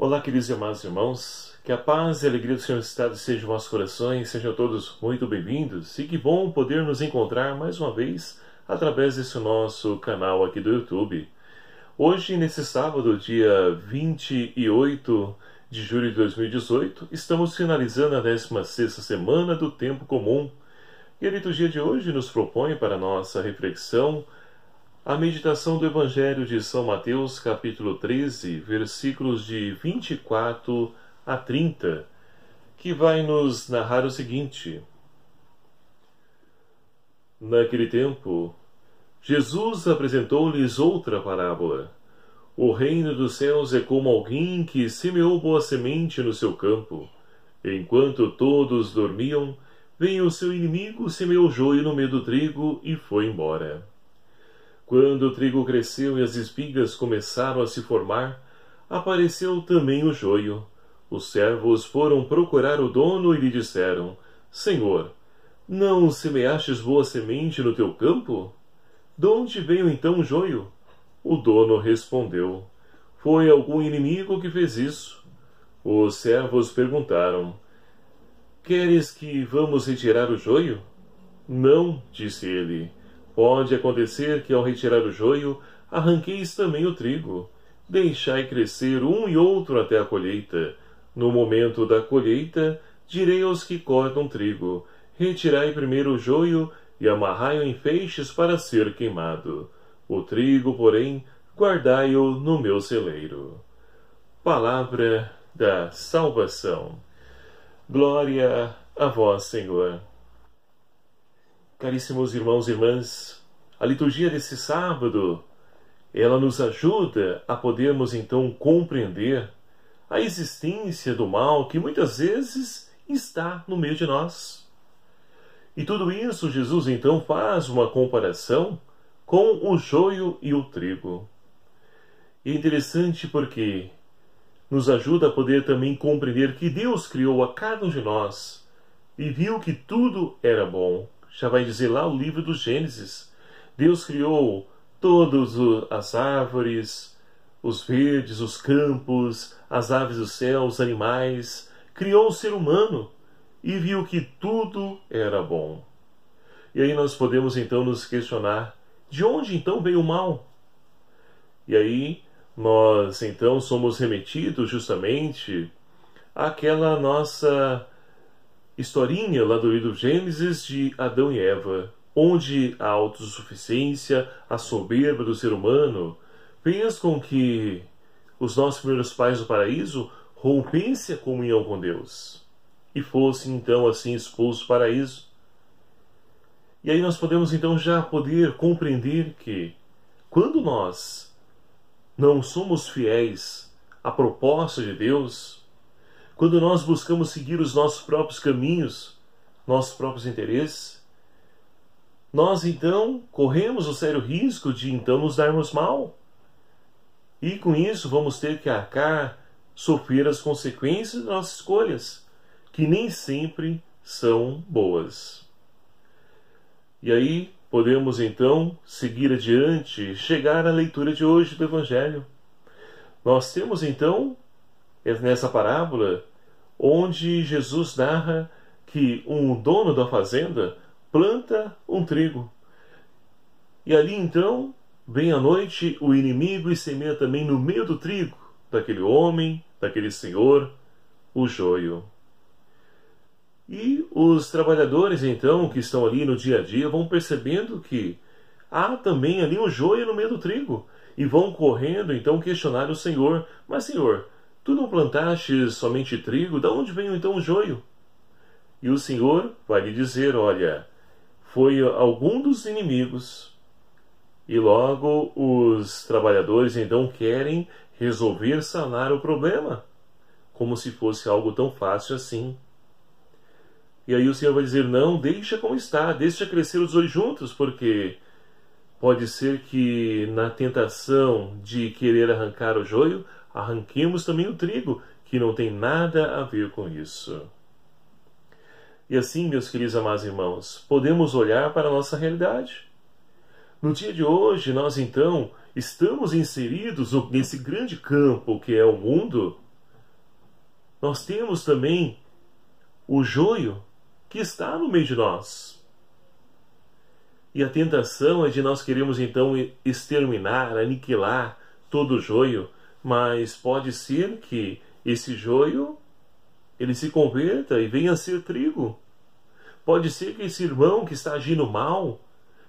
Olá, queridos e amados irmãos, que a paz e a alegria do Senhor Estado estejam em vossos corações, sejam todos muito bem-vindos, e que bom poder nos encontrar mais uma vez através desse nosso canal aqui do YouTube. Hoje, nesse sábado, dia 28 de julho de 2018, estamos finalizando a 16ª semana do Tempo Comum, e a liturgia de hoje nos propõe para nossa reflexão a meditação do Evangelho de São Mateus, capítulo 13, versículos de 24 a 30, que vai nos narrar o seguinte: Naquele tempo, Jesus apresentou-lhes outra parábola. O reino dos céus é como alguém que semeou boa semente no seu campo. Enquanto todos dormiam, veio o seu inimigo, semeou joio no meio do trigo e foi embora. Quando o trigo cresceu e as espigas começaram a se formar, apareceu também o joio. Os servos foram procurar o dono e lhe disseram: Senhor, não semeastes boa semente no teu campo? De onde veio então o joio? O dono respondeu: Foi algum inimigo que fez isso. Os servos perguntaram: Queres que vamos retirar o joio? Não, disse ele. Pode acontecer que, ao retirar o joio, arranqueis também o trigo. Deixai crescer um e outro até a colheita. No momento da colheita, direi aos que cortam trigo: retirai primeiro o joio e amarrai-o em feixes para ser queimado. O trigo, porém, guardai-o no meu celeiro. Palavra da salvação. Glória a vós, Senhor. Caríssimos irmãos e irmãs, a liturgia desse sábado, ela nos ajuda a podermos então compreender a existência do mal que muitas vezes está no meio de nós. E tudo isso Jesus então faz uma comparação com o joio e o trigo. E é interessante porque nos ajuda a poder também compreender que Deus criou a cada um de nós e viu que tudo era bom. Já vai dizer lá o livro do Gênesis. Deus criou todas as árvores, os verdes, os campos, as aves do céu, os animais. Criou o ser humano e viu que tudo era bom. E aí nós podemos então nos questionar: de onde então veio o mal? E aí nós então somos remetidos justamente àquela nossa historinha lá do livro Gênesis de Adão e Eva, onde a autossuficiência, a soberba do ser humano fez com que os nossos primeiros pais do paraíso rompessem a comunhão com Deus e fossem então assim expulsos do paraíso. E aí nós podemos então já poder compreender que quando nós não somos fiéis à proposta de Deus, quando nós buscamos seguir os nossos próprios caminhos, nossos próprios interesses, nós então corremos o sério risco de então nos darmos mal. E com isso vamos ter que arcar, sofrer as consequências das nossas escolhas, que nem sempre são boas. E aí podemos então seguir adiante, chegar à leitura de hoje do Evangelho. Nós temos então nessa parábola, onde Jesus narra que um dono da fazenda planta um trigo. E ali então, bem à noite, o inimigo e semeia também no meio do trigo daquele homem, daquele senhor, o joio. E os trabalhadores então, que estão ali no dia a dia, vão percebendo que há também ali um joio no meio do trigo. E vão correndo então questionar o Senhor: Mas Senhor, tu não plantaste somente trigo? De onde veio então o joio? E o Senhor vai lhe dizer: olha, foi algum dos inimigos. E logo os trabalhadores então querem resolver, sanar o problema, como se fosse algo tão fácil assim. E aí o Senhor vai dizer: não, deixa como está, deixa crescer os dois juntos, porque pode ser que na tentação de querer arrancar o joio, arranquemos também o trigo, que não tem nada a ver com isso. E assim, meus queridos amados irmãos, podemos olhar para a nossa realidade. No dia de hoje, nós então estamos inseridos nesse grande campo que é o mundo, nós temos também o joio que está no meio de nós. E a tentação é de nós queremos então exterminar, aniquilar todo o joio, mas pode ser que esse joio ele se converta e venha a ser trigo. Pode ser que esse irmão que está agindo mal,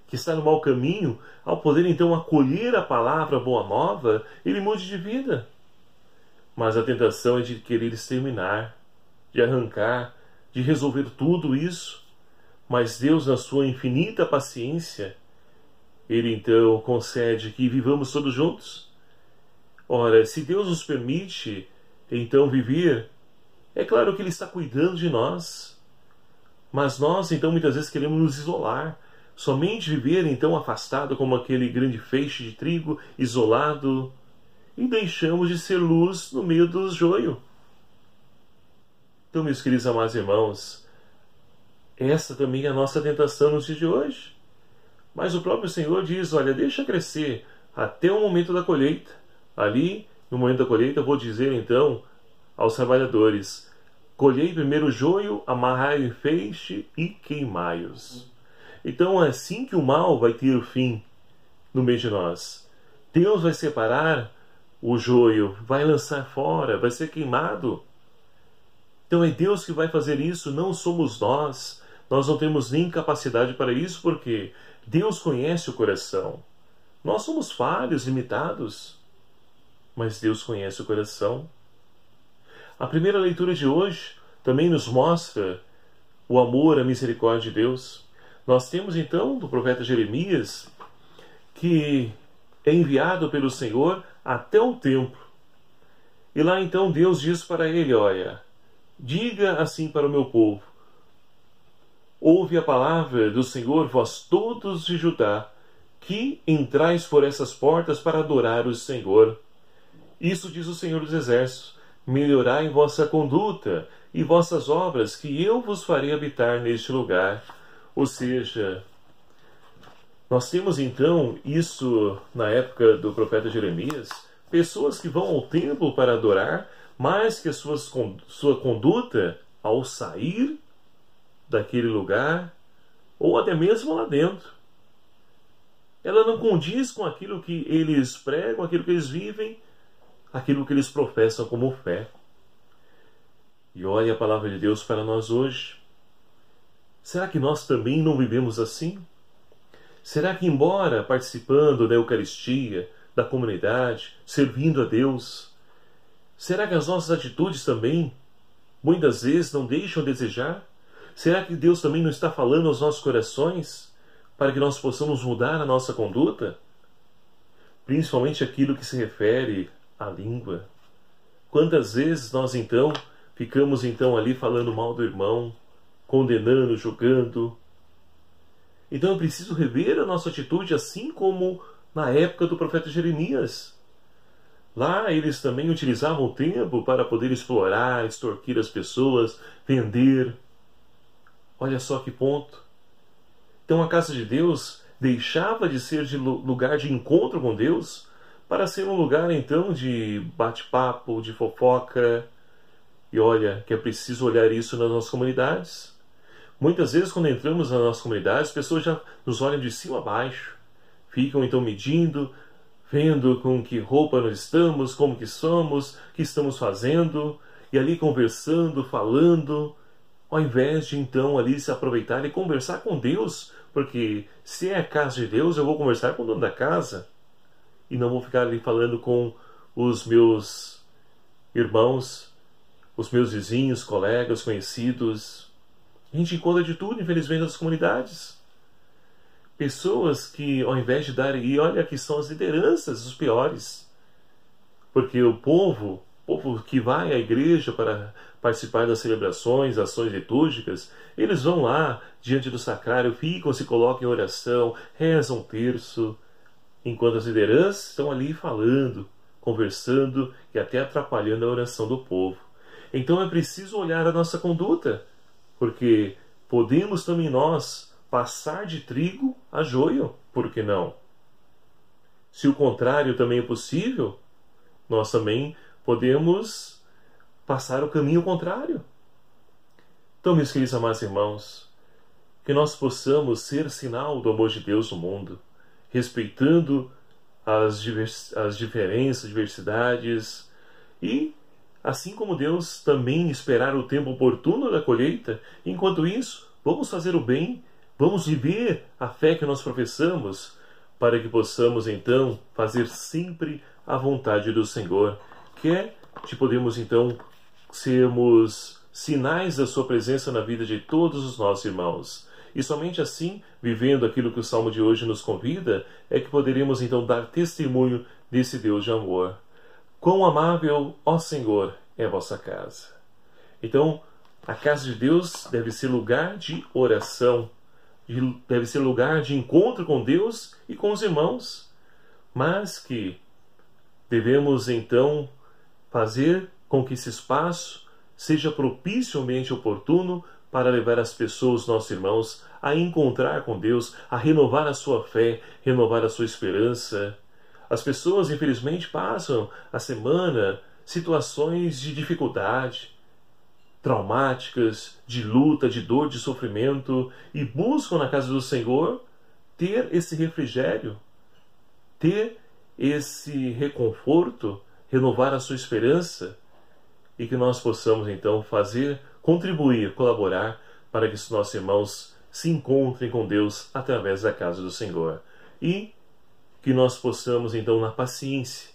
que está no mau caminho, ao poder então acolher a palavra boa nova, ele mude de vida. Mas a tentação é de querer exterminar, de arrancar, de resolver tudo isso. Mas Deus, na sua infinita paciência, Ele então concede que vivamos todos juntos. Ora, se Deus nos permite então viver, é claro que Ele está cuidando de nós. Mas nós então muitas vezes queremos nos isolar, somente viver então afastado como aquele grande feixe de trigo, isolado, e deixamos de ser luz no meio do joio. Então, meus queridos amados irmãos, essa também é a nossa tentação nos dias de hoje. Mas o próprio Senhor diz, olha, deixa crescer até o momento da colheita. Ali, no momento da colheita, eu vou dizer então aos trabalhadores, colhei primeiro o joio, amarrai em feixe e queimai-os. Então é assim que o mal vai ter o fim no meio de nós. Deus vai separar o joio, vai lançar fora, vai ser queimado. Então é Deus que vai fazer isso, não somos nós. Nós não temos nem capacidade para isso, porque Deus conhece o coração. Nós somos falhos, limitados, mas Deus conhece o coração. A primeira leitura de hoje também nos mostra o amor, a misericórdia de Deus. Nós temos então do profeta Jeremias, que é enviado pelo Senhor até o templo. E lá então Deus diz para ele, olha, diga assim para o meu povo, ouve a palavra do Senhor, vós todos de Judá, que entrais por essas portas para adorar o Senhor. Isso diz o Senhor dos Exércitos, melhorai vossa conduta e vossas obras, que eu vos farei habitar neste lugar. Ou seja, nós temos então isso na época do profeta Jeremias, pessoas que vão ao templo para adorar, mas que a sua conduta ao sair daquele lugar, ou até mesmo lá dentro, ela não condiz com aquilo que eles pregam, aquilo que eles vivem, aquilo que eles professam como fé. E olha a palavra de Deus para nós hoje. Será que nós também não vivemos assim? Será que, embora participando da Eucaristia, da comunidade, servindo a Deus, será que as nossas atitudes também, muitas vezes, não deixam a desejar? Será que Deus também não está falando aos nossos corações para que nós possamos mudar a nossa conduta? Principalmente aquilo que se refere à língua. Quantas vezes nós então ficamos então ali falando mal do irmão, condenando, julgando? Então é preciso rever a nossa atitude, assim como na época do profeta Jeremias. Lá eles também utilizavam o tempo para poder explorar, extorquir as pessoas, vender. Olha só que ponto. Então a casa de Deus deixava de ser de lugar de encontro com Deus para ser um lugar então de bate-papo, de fofoca. E olha que é preciso olhar isso nas nossas comunidades. Muitas vezes quando entramos nas nossas comunidades, as pessoas já nos olham de cima a baixo. Ficam então medindo, vendo com que roupa nós estamos, como que somos, o que estamos fazendo, e ali conversando, falando, ao invés de então ali se aproveitar e conversar com Deus, porque se é a casa de Deus, eu vou conversar com o dono da casa, e não vou ficar ali falando com os meus irmãos, os meus vizinhos, colegas, conhecidos. A gente encontra de tudo, infelizmente, nas comunidades. Pessoas que, ao invés de darem, e olha que são as lideranças, os piores. Porque o povo que vai à igreja para participar das celebrações, ações litúrgicas, eles vão lá, diante do sacrário, ficam, se colocam em oração, rezam um terço, enquanto as lideranças estão ali falando, conversando e até atrapalhando a oração do povo. Então é preciso olhar a nossa conduta, porque podemos também nós passar de trigo a joio, por que não? Se o contrário também é possível, nós também podemos passar o caminho contrário. Então, meus queridos amados irmãos, que nós possamos ser sinal do amor de Deus no mundo, respeitando as diferenças, diversidades, e, assim como Deus, também esperar o tempo oportuno da colheita. Enquanto isso, vamos fazer o bem, vamos viver a fé que nós professamos, para que possamos, então, fazer sempre a vontade do Senhor, que é de podermos, então, sermos sinais da sua presença na vida de todos os nossos irmãos. E somente assim, vivendo aquilo que o Salmo de hoje nos convida, é que poderemos então dar testemunho desse Deus de amor. Quão amável, ó Senhor, é a vossa casa. Então, a casa de Deus deve ser lugar de oração, deve ser lugar de encontro com Deus e com os irmãos, mas que devemos então fazer com que esse espaço seja propiciamente oportuno para levar as pessoas, nossos irmãos, a encontrar com Deus, a renovar a sua fé, renovar a sua esperança. As pessoas, infelizmente, passam a semana situações de dificuldade, traumáticas, de luta, de dor, de sofrimento, e buscam na casa do Senhor ter esse refrigério, ter esse reconforto, renovar a sua esperança, e que nós possamos então fazer, contribuir, colaborar para que os nossos irmãos se encontrem com Deus através da casa do Senhor. E que nós possamos então, na paciência,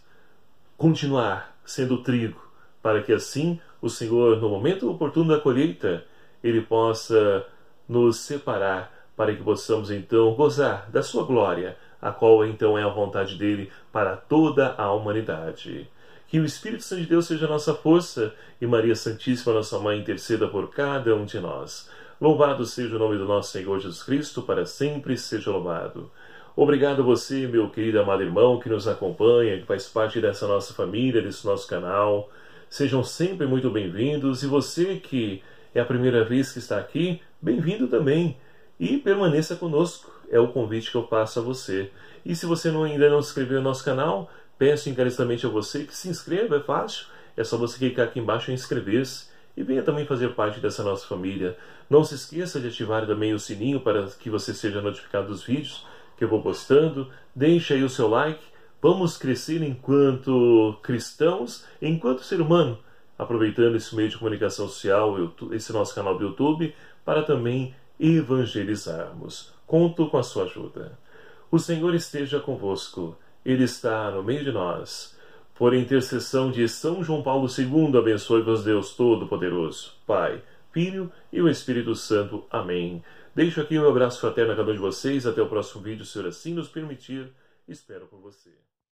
continuar sendo trigo, para que assim o Senhor, no momento oportuno da colheita, Ele possa nos separar, para que possamos então gozar da sua glória, a qual então é a vontade dEle para toda a humanidade. Que o Espírito Santo de Deus seja a nossa força e Maria Santíssima, nossa Mãe, interceda por cada um de nós. Louvado seja o nome do nosso Senhor Jesus Cristo, para sempre seja louvado. Obrigado a você, meu querido amado irmão, que nos acompanha, que faz parte dessa nossa família, desse nosso canal. Sejam sempre muito bem-vindos, e você que é a primeira vez que está aqui, bem-vindo também. E permaneça conosco, é o convite que eu faço a você. E se você ainda não se inscreveu no nosso canal, peço encarecidamente a você que se inscreva, é fácil. É só você clicar aqui embaixo em inscrever-se e venha também fazer parte dessa nossa família. Não se esqueça de ativar também o sininho para que você seja notificado dos vídeos que eu vou postando. Deixe aí o seu like. Vamos crescer enquanto cristãos, enquanto ser humano, aproveitando esse meio de comunicação social, esse nosso canal do YouTube, para também evangelizarmos. Conto com a sua ajuda. O Senhor esteja convosco. Ele está no meio de nós. Por intercessão de São João Paulo II, abençoe-vos Deus Todo-Poderoso, Pai, Filho e o Espírito Santo. Amém. Deixo aqui o meu abraço fraterno a cada um de vocês. Até o próximo vídeo, se assim nos permitir. Espero por você.